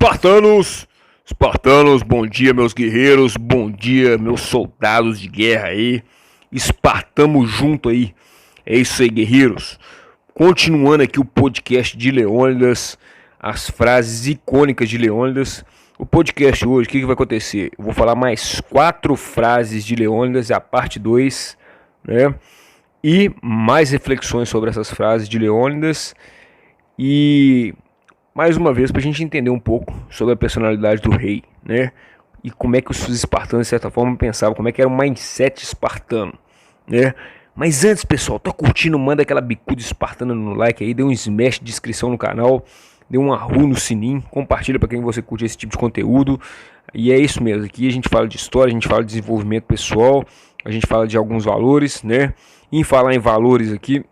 Espartanos, Espartanos, bom dia meus guerreiros, bom dia meus soldados de guerra aí, espartamos junto aí, é isso aí guerreiros, continuando aqui o podcast de Leônidas, as frases icônicas de Leônidas. O podcast hoje, o que vai acontecer? Eu vou falar mais 4 frases de Leônidas, a parte 2, né? E mais reflexões sobre essas frases de Leônidas e mais uma vez para a gente entender um pouco sobre a personalidade do rei, né? E como é que os espartanos de certa forma pensavam, como é que era o mindset espartano, né? Mas antes, pessoal, tá curtindo? Manda aquela bicuda espartana no like aí, dê um smash de inscrição no canal, dê um arru no sininho, compartilha para quem você curte esse tipo de conteúdo. E é isso mesmo, aqui a gente fala de história, a gente fala de desenvolvimento pessoal, a gente fala de alguns valores, né? E em falar em valores aqui,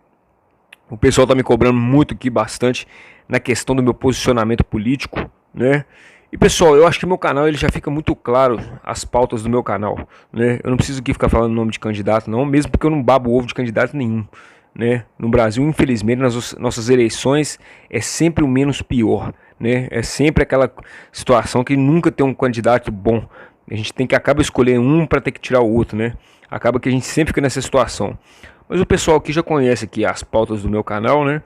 o pessoal tá me cobrando muito aqui, bastante, na questão do meu posicionamento político, né? E pessoal, eu acho que meu canal ele já fica muito claro as pautas do meu canal, né? Eu não preciso aqui ficar falando nome de candidato não, mesmo porque eu não babo ovo de candidato nenhum, né? No Brasil, infelizmente, nas nossas eleições é sempre o menos pior, né? É sempre aquela situação que nunca tem um candidato bom. A gente tem que acaba escolher um para ter que tirar o outro, né? Acaba que a gente sempre fica nessa situação. Mas o pessoal aqui já conhece aqui as pautas do meu canal, né?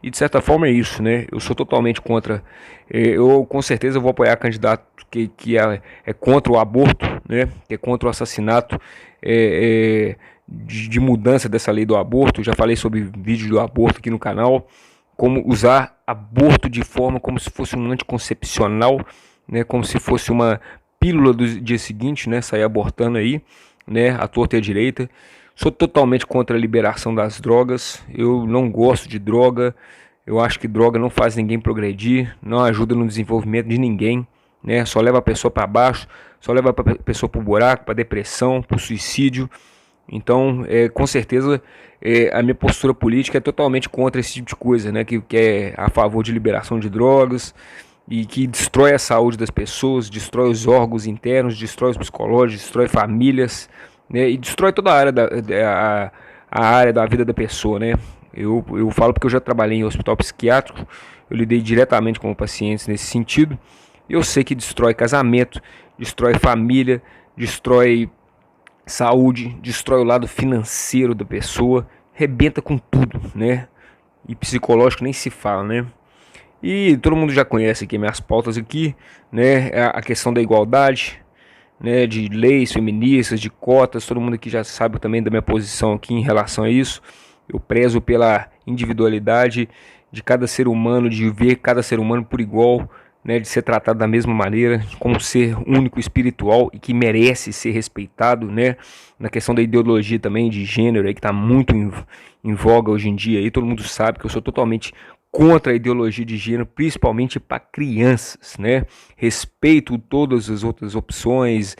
E de certa forma é isso, né? Eu sou totalmente contra. Eu com certeza vou apoiar candidato que é contra o aborto, né? Que é contra o assassinato, de mudança dessa lei do aborto. Já falei sobre vídeo do aborto aqui no canal. Como usar aborto de forma como se fosse um anticoncepcional, né? Como se fosse uma pílula do dia seguinte, né? Sair abortando aí, né? À torta e à direita. Sou totalmente contra a liberação das drogas. Eu não gosto de droga. Eu acho que droga não faz ninguém progredir, não ajuda no desenvolvimento de ninguém, né? Só leva a pessoa para baixo, só leva a pessoa para o buraco, para depressão, para o suicídio. Então, com certeza, a minha postura política é totalmente contra esse tipo de coisa, né? Que é a favor de liberação de drogas e que destrói a saúde das pessoas, destrói os órgãos internos, destrói os psicológicos, destrói famílias, né, e destrói toda a área a área da vida da pessoa, né? Eu falo porque eu já trabalhei em hospital psiquiátrico, eu lidei diretamente com pacientes nesse sentido, e eu sei que destrói casamento, destrói família, destrói saúde, destrói o lado financeiro da pessoa, rebenta com tudo, né? E psicológico nem se fala, né? E todo mundo já conhece aqui minhas pautas aqui, né? A questão da igualdade, né, de leis feministas, de cotas, todo mundo aqui já sabe também da minha posição aqui em relação a isso. Eu prezo pela individualidade de cada ser humano, de ver cada ser humano por igual, né, de ser tratado da mesma maneira, como um ser único espiritual e que merece ser respeitado, né, na questão da ideologia também de gênero aí, que está muito em voga hoje em dia, aí todo mundo sabe que eu sou totalmente contra a ideologia de gênero, principalmente para crianças, né? Respeito todas as outras opções,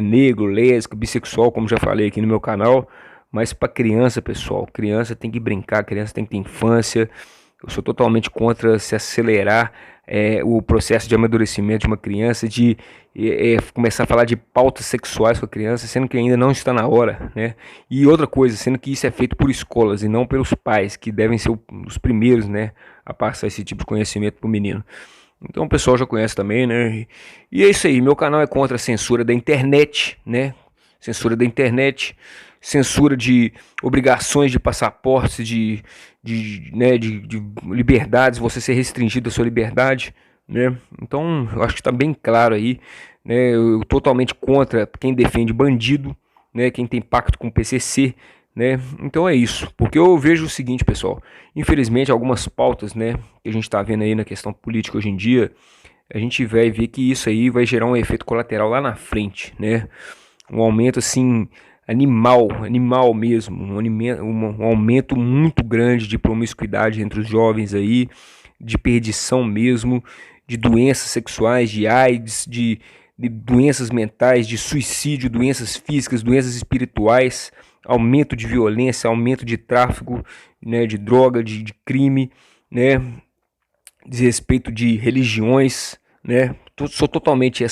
negro, lésbico, bissexual, como já falei aqui no meu canal, mas para criança, pessoal, criança tem que brincar, criança tem que ter infância. Eu sou totalmente contra se acelerar o processo de amadurecimento de uma criança, de começar a falar de pautas sexuais com a criança, sendo que ainda não está na hora, né? E outra coisa, sendo que isso é feito por escolas e não pelos pais, que devem ser os primeiros, né, a passar esse tipo de conhecimento para o menino. Então o pessoal já conhece também, né? E é isso aí, meu canal é contra a censura da internet, né? Censura da internet, censura de obrigações de passaportes, de liberdades, você ser restringido a sua liberdade, né? Então, eu acho que está bem claro aí, né? Eu totalmente contra quem defende bandido, né? Quem tem pacto com o PCC, né? Então é isso, porque eu vejo o seguinte, pessoal, infelizmente algumas pautas, né, que a gente está vendo aí na questão política hoje em dia, a gente vai ver que isso aí vai gerar um efeito colateral lá na frente, né? Um aumento assim animal mesmo, um aumento muito grande de promiscuidade entre os jovens aí, de perdição mesmo, de doenças sexuais, de AIDS, de doenças mentais, de suicídio, doenças físicas, doenças espirituais, aumento de violência, aumento de tráfico, né, de droga, de crime, né, desrespeito de religiões, né? Sou totalmente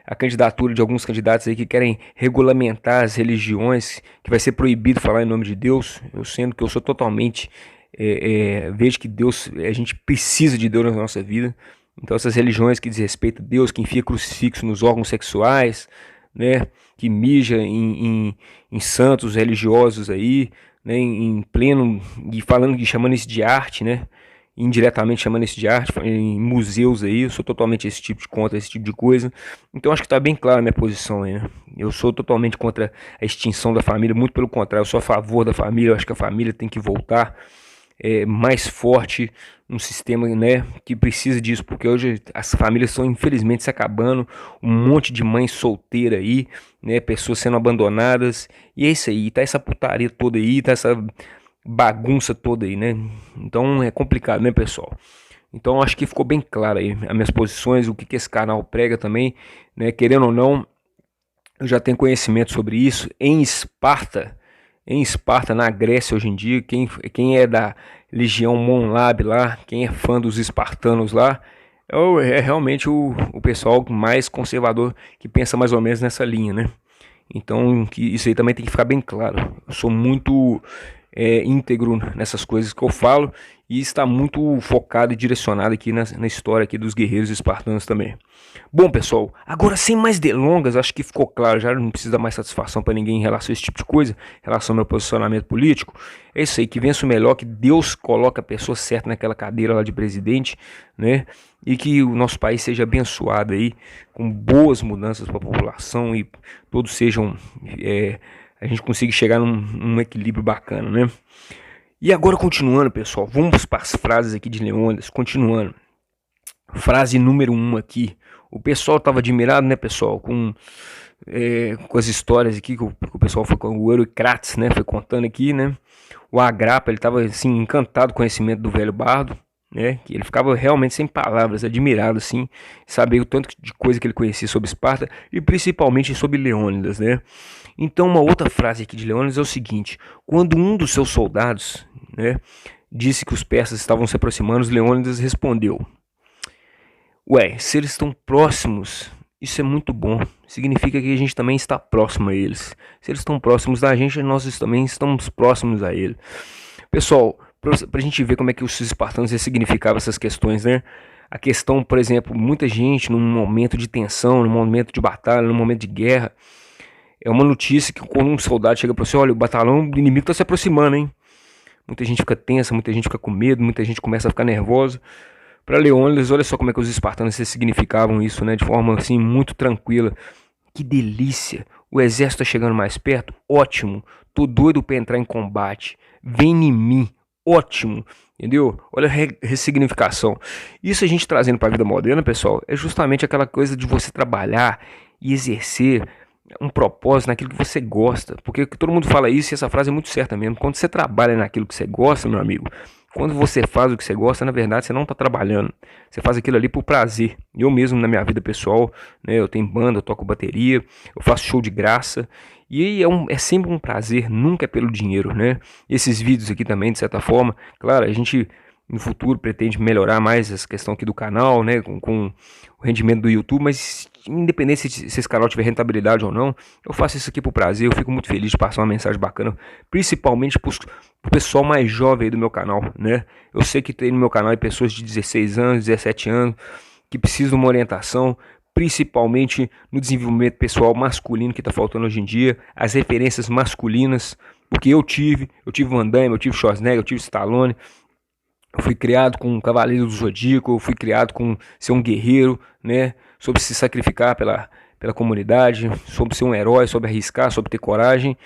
a candidatura de alguns candidatos aí que querem regulamentar as religiões, que vai ser proibido falar em nome de Deus, eu sendo que eu sou totalmente vejo que Deus, a gente precisa de Deus na nossa vida, Então essas religiões que desrespeitam Deus, que enfia crucifixo nos órgãos sexuais, né, que mija em santos religiosos aí, né, em pleno, e falando, chamando isso de arte, né, indiretamente chamando isso de arte, em museus aí, eu sou totalmente esse tipo de contra esse tipo de coisa. Então acho que está bem clara a minha posição aí, né? Eu sou totalmente contra a extinção da família, muito pelo contrário, eu sou a favor da família, eu acho que a família tem que voltar mais forte, um sistema, né, que precisa disso, porque hoje as famílias estão infelizmente se acabando, um monte de mãe solteira aí, né, pessoas sendo abandonadas, e é isso aí, tá essa putaria toda aí, tá essa bagunça toda aí, né? Então é complicado, né, pessoal? Então acho que ficou bem claro aí as minhas posições, o que que esse canal prega também, né? Querendo ou não, eu já tenho conhecimento sobre isso. Em Esparta, na Grécia hoje em dia, quem é da legião Monlab lá, quem é fã dos espartanos lá, é realmente o pessoal mais conservador que pensa mais ou menos nessa linha, né? Então que isso aí também tem que ficar bem claro. Eu sou muito íntegro nessas coisas que eu falo e está muito focado e direcionado aqui na história aqui dos guerreiros espartanos também. Bom, pessoal, agora sem mais delongas, acho que ficou claro, já não precisa dar mais satisfação para ninguém em relação a esse tipo de coisa, em relação ao meu posicionamento político. É isso aí, que vença o melhor, que Deus coloca a pessoa certa naquela cadeira lá de presidente, né? E que o nosso país seja abençoado aí, com boas mudanças para a população e todos sejam, a gente consiga chegar num equilíbrio bacana, né? E agora continuando, pessoal, vamos para as frases aqui de Leônidas, continuando. Frase número 1 aqui. O pessoal estava admirado, né, pessoal, com as histórias aqui que o pessoal foi com o Eurycrates, né, foi contando aqui, né. O Agrapa, ele estava assim encantado com o conhecimento do velho bardo, né, que ele ficava realmente sem palavras, admirado assim, saber o tanto de coisa que ele conhecia sobre Esparta e principalmente sobre Leônidas, né. Então uma outra frase aqui de Leônidas é o seguinte: quando um dos seus soldados, né, disse que os persas estavam se aproximando, Leônidas respondeu: ué, se eles estão próximos, isso é muito bom. Significa que a gente também está próximo a eles. Se eles estão próximos da gente, nós também estamos próximos a eles. Pessoal, para a gente ver como é que os espartanos significavam essas questões, né? A questão, por exemplo, muita gente num momento de tensão, num momento de batalha, num momento de guerra, é uma notícia que quando um soldado chega para você, olha, o batalhão do inimigo está se aproximando, hein? Muita gente fica tensa, muita gente fica com medo, muita gente começa a ficar nervosa. Para Leônidas, olha só como é que os espartanos significavam isso, né? De forma assim muito tranquila. Que delícia! O exército está chegando mais perto? Ótimo! Tô doido para entrar em combate. Vem em mim. Ótimo! Entendeu? Olha a ressignificação. Isso a gente trazendo para a vida moderna, pessoal, é justamente aquela coisa de você trabalhar e exercer um propósito naquilo que você gosta. Porque todo mundo fala isso e essa frase é muito certa mesmo. Quando você trabalha naquilo que você gosta, meu amigo, quando você faz o que você gosta, na verdade você não está trabalhando. Você faz aquilo ali por prazer. Eu mesmo na minha vida pessoal, né, eu tenho banda, eu toco bateria, eu faço show de graça. E é sempre um prazer, nunca é pelo dinheiro, né? Esses vídeos aqui também, de certa forma, claro, a gente no futuro pretende melhorar mais essa questão aqui do canal, né, com o rendimento do YouTube, mas independente se esse canal tiver rentabilidade ou não, eu faço isso aqui por prazer, eu fico muito feliz de passar uma mensagem bacana, principalmente pro pessoal mais jovem aí do meu canal, né? Eu sei que tem no meu canal pessoas de 16 anos, 17 anos, que precisam de uma orientação, principalmente no desenvolvimento pessoal masculino que está faltando hoje em dia, as referências masculinas, porque eu tive Van Damme, eu tive Schwarzenegger, eu tive Stallone. Eu fui criado com um Cavaleiro do Zodíaco, eu fui criado com ser um guerreiro, né? Sobre se sacrificar pela comunidade, sobre ser um herói, sobre arriscar, sobre ter coragem.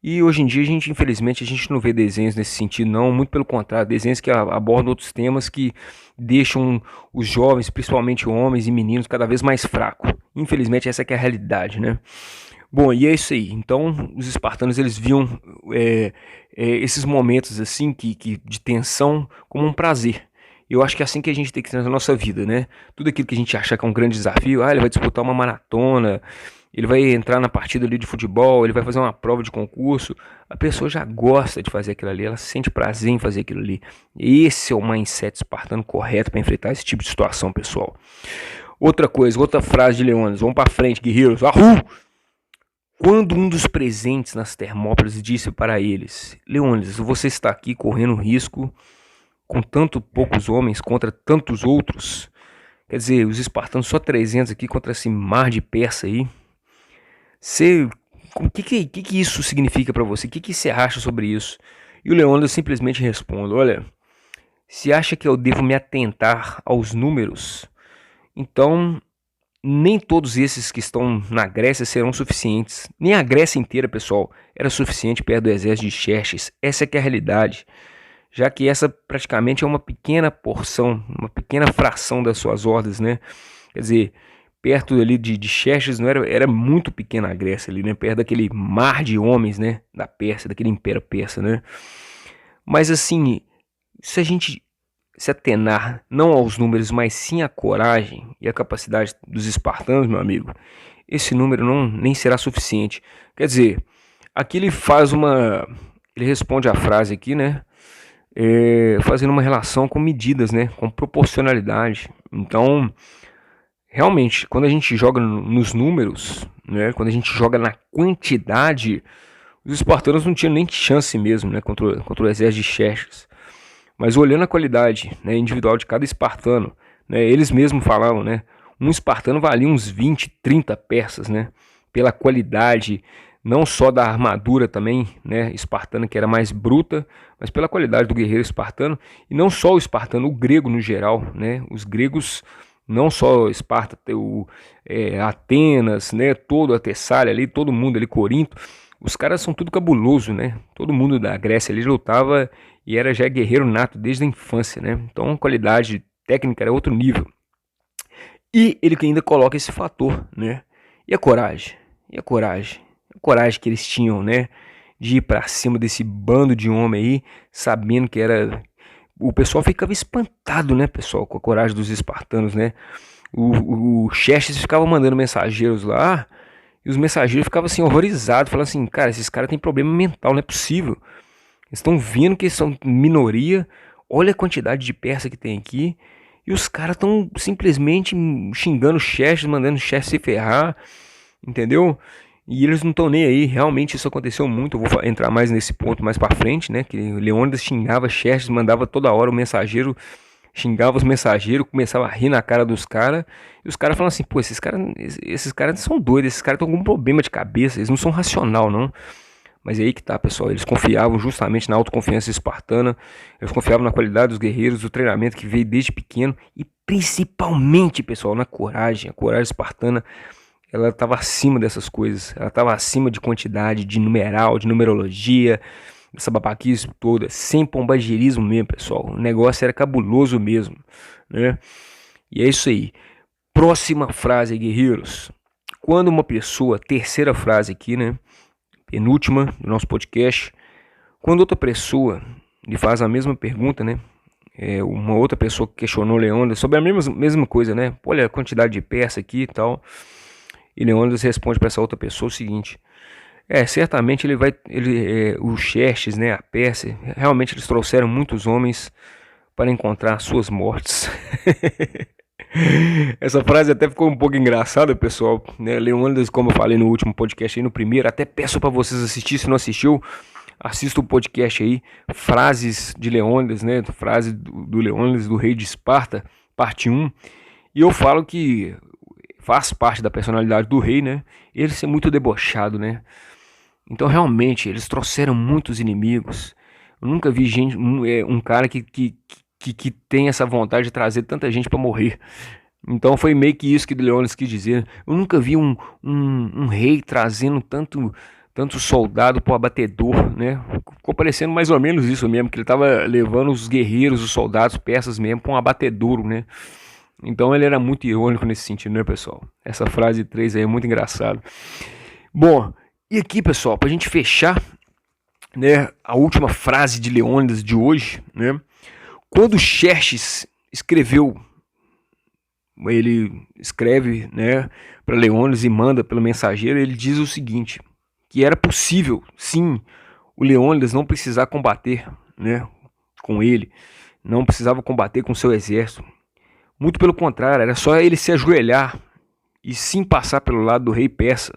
E hoje em dia, infelizmente, a gente não vê desenhos nesse sentido, não. Muito pelo contrário, desenhos que abordam outros temas que deixam os jovens, principalmente homens e meninos, cada vez mais fracos. Infelizmente, essa que é a realidade, né? Bom, e é isso aí. Então, os espartanos, eles viam esses momentos assim de tensão como um prazer. Eu acho que é assim que a gente tem que ter na nossa vida, né? Tudo aquilo que a gente acha que é um grande desafio, ele vai disputar uma maratona, ele vai entrar na partida ali de futebol, ele vai fazer uma prova de concurso, a pessoa já gosta de fazer aquilo ali, ela sente prazer em fazer aquilo ali. Esse é o mindset espartano correto para enfrentar esse tipo de situação, pessoal. Outra coisa, outra frase de Leônidas, vamos para frente, guerreiros, ahú! Quando um dos presentes nas Termópilas disse para eles: Leônidas, você está aqui correndo risco com tanto poucos homens contra tantos outros. Quer dizer, os espartanos só 300 aqui contra esse mar de Persa aí. O que isso significa para você? O que você acha sobre isso? E o Leônidas simplesmente responde: olha, se acha que eu devo me atentar aos números, então nem todos esses que estão na Grécia serão suficientes. Nem a Grécia inteira, pessoal, era suficiente perto do exército de Xerxes. Essa é que é a realidade. Já que essa praticamente é uma pequena porção, uma pequena fração das suas hordas, né? Quer dizer, perto ali de Xerxes não era muito pequena a Grécia ali, né? Perto daquele mar de homens, né? Da Pérsia, daquele império persa, né? Mas assim, se a gente se atenar não aos números, mas sim à coragem e à capacidade dos espartanos, meu amigo, esse número nem será suficiente. Quer dizer, aqui ele responde a frase aqui, né? Fazendo uma relação com medidas, né? Com proporcionalidade. Então, realmente, quando a gente joga nos números, né? Quando a gente joga na quantidade, os espartanos não tinham nem chance mesmo, né? Contra o exército de Xerxes. Mas olhando a qualidade, né, individual de cada espartano, né, eles mesmos falavam, né, um espartano valia uns 20, 30 persas, né, pela qualidade, não só da armadura também, né, espartana, que era mais bruta, mas pela qualidade do guerreiro espartano, e não só o espartano, o grego no geral, né, os gregos, não só Esparta, Atenas, né, todo a Tessália ali, todo mundo ali, Corinto, os caras são tudo cabuloso, né, todo mundo da Grécia ali lutava e era já guerreiro nato desde a infância, né? Então a qualidade técnica era outro nível. E ele ainda coloca esse fator, né? E a coragem? E a coragem? A coragem que eles tinham, né? De ir pra cima desse bando de homem aí, sabendo que era... O pessoal ficava espantado, né, pessoal, com a coragem dos espartanos, né? O Xerxes ficava mandando mensageiros lá, e os mensageiros ficavam assim, horrorizados, falando assim, cara, esses caras têm problema mental, não é possível. Eles estão vendo que eles são minoria, olha a quantidade de persa que tem aqui, e os caras estão simplesmente xingando o Xerxes, mandando o Xerxes se ferrar, entendeu? E eles não estão nem aí, realmente isso aconteceu muito, eu vou entrar mais nesse ponto mais pra frente, né? Que Leônidas xingava Xerxes, mandava toda hora o mensageiro, xingava os mensageiros, começava a rir na cara dos caras, e os caras falam assim, pô, esses caras são doidos, esses caras estão com algum problema de cabeça, eles não são racional, não. Mas é aí que tá, pessoal, eles confiavam justamente na autoconfiança espartana, eles confiavam na qualidade dos guerreiros, do treinamento que veio desde pequeno, e principalmente, pessoal, na coragem. A coragem espartana, ela estava acima dessas coisas, ela estava acima de quantidade, de numeral, de numerologia, essa babaquice toda, sem pombagirismo mesmo, pessoal. O negócio era cabuloso mesmo, né? E é isso aí. Próxima frase, guerreiros. Quando uma pessoa, terceira frase aqui, né? Penúltima do nosso podcast, quando outra pessoa lhe faz a mesma pergunta, né? Uma outra pessoa questionou Leônidas sobre a mesma coisa, né? Olha a quantidade de persa aqui e tal. E Leônidas responde para essa outra pessoa o seguinte: certamente o Xerxes, né, a Pérsia, realmente eles trouxeram muitos homens para encontrar suas mortes. Essa frase até ficou um pouco engraçada, pessoal, né? Leônidas, como eu falei no último podcast aí, no primeiro, até peço para vocês assistirem, se não assistiu, assista o podcast aí, frases de Leônidas, né? Frase do Leônidas, do rei de Esparta, parte 1. E eu falo que faz parte da personalidade do rei, né? Ele ser muito debochado, né? Então, realmente, eles trouxeram muitos inimigos. Eu nunca vi um cara que tem essa vontade de trazer tanta gente para morrer. Então foi meio que isso que Leônidas quis dizer. Eu nunca vi um rei trazendo tanto soldado para o abatedor, né? Ficou parecendo mais ou menos isso mesmo, que ele estava levando os guerreiros, os soldados persas mesmo para um abatedouro, né? Então ele era muito irônico nesse sentido, né, pessoal? Essa frase 3 aí é muito engraçado. Bom, e aqui, pessoal, para a gente fechar, né, a última frase de Leônidas de hoje, né? Quando Xerxes escreveu, ele escreve, né, para Leônidas e manda pelo mensageiro, ele diz o seguinte, que era possível, sim, o Leônidas não precisar combater, né, com ele, não precisava combater com seu exército. Muito pelo contrário, era só ele se ajoelhar e sim passar pelo lado do rei persa,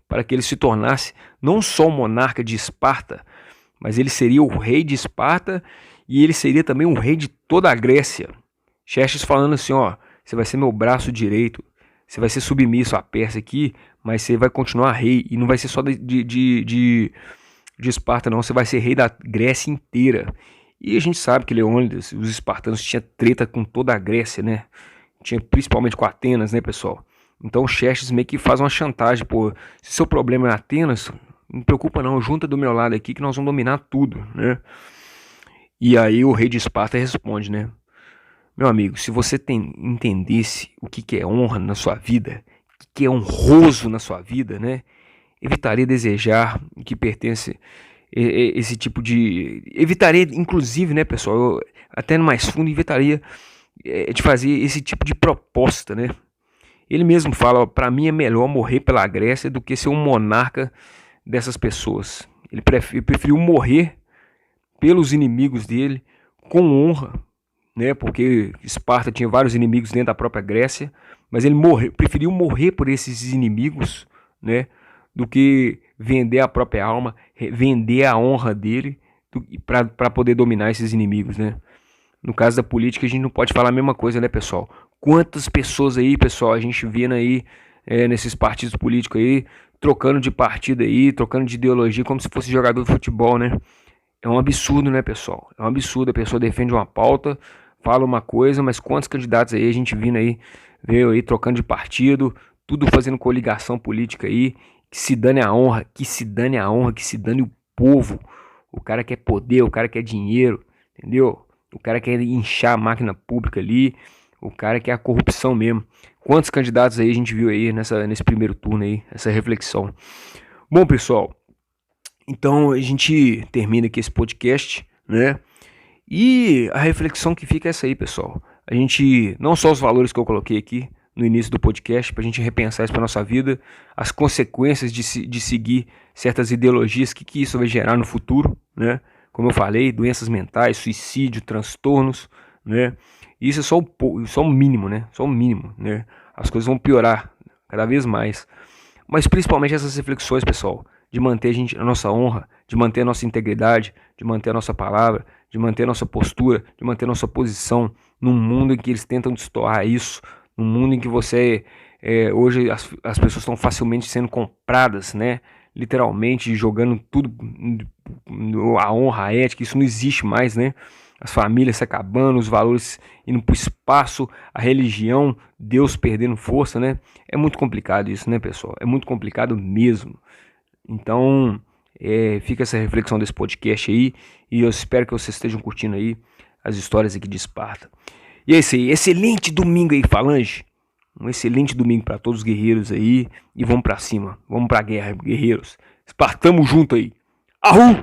para que ele se tornasse não só o monarca de Esparta, mas ele seria o rei de Esparta e ele seria também o rei de toda a Grécia. Xerxes falando assim, ó, você vai ser meu braço direito, você vai ser submisso à Pérsia aqui, mas você vai continuar rei, e não vai ser só de Esparta não, você vai ser rei da Grécia inteira. E a gente sabe que Leônidas, os espartanos tinham treta com toda a Grécia, né? Tinha principalmente com Atenas, né, pessoal? Então o Xerxes meio que faz uma chantagem, pô, se seu problema é Atenas, não preocupa não, junta do meu lado aqui que nós vamos dominar tudo, né? E aí o rei de Esparta responde, né? Meu amigo, se você entendesse o que é honra na sua vida, o que é honroso na sua vida, né? Evitaria desejar o que pertence esse tipo de... Evitaria, inclusive, né, pessoal, eu, até no mais fundo, evitaria de fazer esse tipo de proposta, né? Ele mesmo fala, para mim é melhor morrer pela Grécia do que ser um monarca dessas pessoas. Ele preferiu morrer pelos inimigos dele com honra, né? Porque Esparta tinha vários inimigos dentro da própria Grécia, mas ele preferiu morrer por esses inimigos, né? Do que vender a própria alma, vender a honra dele para poder dominar esses inimigos, né? No caso da política, a gente não pode falar a mesma coisa, né, pessoal? Quantas pessoas aí, pessoal, a gente vendo aí nesses partidos políticos aí, trocando de partido aí, trocando de ideologia, como se fosse jogador de futebol, né? É um absurdo, né, pessoal? É um absurdo. A pessoa defende uma pauta, fala uma coisa, mas quantos candidatos aí a gente vindo aí, veio aí trocando de partido, tudo fazendo coligação política aí, que se dane a honra, que se dane a honra, que se dane o povo. O cara quer poder, o cara quer dinheiro, entendeu? O cara quer inchar a máquina pública ali, o cara quer a corrupção mesmo. Quantos candidatos aí a gente viu aí nesse primeiro turno aí, essa reflexão. Bom, pessoal, então a gente termina aqui esse podcast, né? E a reflexão que fica é essa aí, pessoal. A gente, não só os valores que eu coloquei aqui no início do podcast, para a gente repensar isso para nossa vida, as consequências de seguir certas ideologias, que isso vai gerar no futuro, né? Como eu falei, doenças mentais, suicídio, transtornos, né? Isso é só o mínimo, né? Só o mínimo, né? As coisas vão piorar cada vez mais. Mas principalmente essas reflexões, pessoal, de manter a nossa honra, de manter a nossa integridade, de manter a nossa palavra, de manter a nossa postura, de manter a nossa posição num mundo em que eles tentam destoar isso, num mundo em que hoje as pessoas estão facilmente sendo compradas, né? Literalmente jogando tudo, a honra, a ética, isso não existe mais, né? As famílias se acabando, os valores indo para o espaço, a religião, Deus perdendo força, né? É muito complicado isso, né, pessoal? É muito complicado mesmo. Então, fica essa reflexão desse podcast aí, e eu espero que vocês estejam curtindo aí as histórias aqui de Esparta. E é isso aí, excelente domingo aí, Falange. Um excelente domingo para todos os guerreiros aí, e vamos para cima, vamos para a guerra, guerreiros. Espartamos junto aí. Arru!